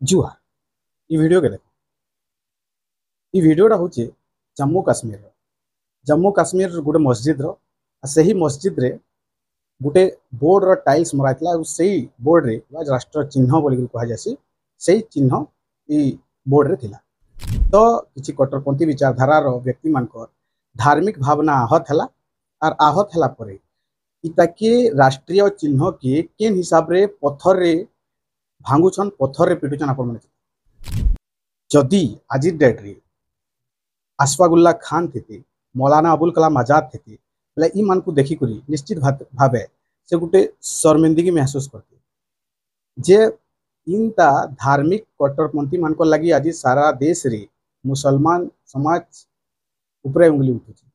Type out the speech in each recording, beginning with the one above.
जुहार ये वीडियो के देखो। ये वीडियोटा हूँ जम्मू काश्मीर गोटे मस्जिद से ही मस्जिद रे गोटे बोर्ड रो टाइल्स मराइला से बोर्ड रे राष्ट्र चिन्ह बोली कह जासी से चिन्ह ई बोर्ड रे थिला। तो किसी कट्टरपंथी विचारधारार व्यक्ति मानकर धार्मिक भावना आहत है और आहत है परे इताके राष्ट्रीय चिन्ह के केन हिसाब रे पत्थर रे भांगुछन पत्थर रे पिटुछन आपण माने। जदि आज डेट रे अशफाकुल्ला खान थे मौलाना अबुल कलाम आजाद थे बोले ई मान को देखी करी निश्चित भावे से गोटे शर्मिंदगी महसूस करते जे इनता धार्मिक कट्टरपंथी मान को लगी आज सारा देश रे मुसलमान समाज उपरे उंगली उठुची।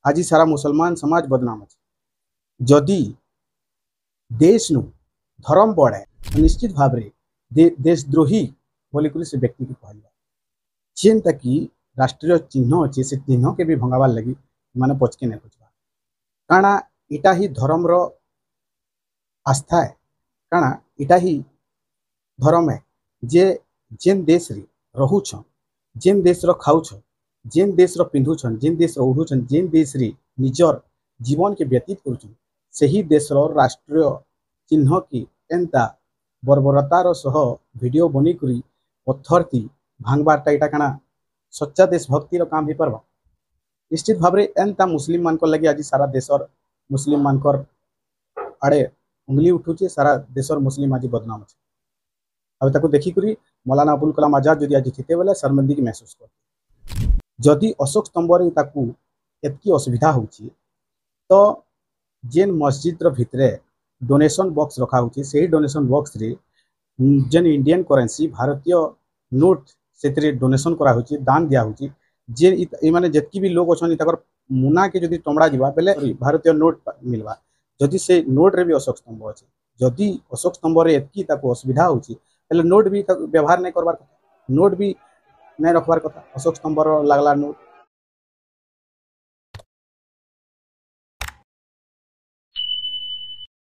आज सारा मुसलमान समाज बदनाम अच्छे जदि देश नु धर्म बढ़े तो निश्चित भाव रे देशद्रोही बोलिक से व्यक्ति को कहल जेनता कि राष्ट्रीय चिन्ह अच्छे से चिन्ह के भी भंगाबार लगी माने पचके नहीं खोजबा काना इटा ही धर्म रो आस्था है काना इटा ही धर्म है जे जेन देश रे रहुछन जेन देश रो खाउछन जेन देश रो पिंधुछन जेन देश रो उड़ुछन जेन देश रे निजर जीवन के व्यतीत करुछन सही देश रो राष्ट्रीय चिन्ह की एंता बर्बरतार सह वीडियो बनी करी पत्थर थी भांगबारटा इटा काना सच्चा देशभक्तिर काम हो पार्बा। निश्चित भाव में एंता मुस्लिम मान लगे आज सारा देशर मुस्लिम मानकर आड़े उंगली उठुचे सारा देशर मुस्लिम आज बदनाम अच्छे। अब ताको देखिक मौलाना अबुल कलाम आजाद जदि आज थीते बेले शर्मिंदगी महसूस करते जदि अशोक स्तंभ एतकी असुविधा होची तो जेन मस्जिद भितरे डोनेशन बॉक्स रखा होची से डोनेशन बॉक्स रे जेन इंडियन करेन्सी भारतीय नोट से डोनेशन करा होची दान दिया होची जे माने जतकी भी लोग अच्छे मुना के जदि टमड़ा जीवा बेले भारतीय नोट मिलवा जदि से नोट रे भी अशोक स्तंभ अच्छे जदि अशोक स्तंभ रे एतकी ताको असुविधा होची नोट भी व्यवहार नहीं करवार कथा नोट भी नहीं रखबार कथा अशोक स्तंभ लागला नोट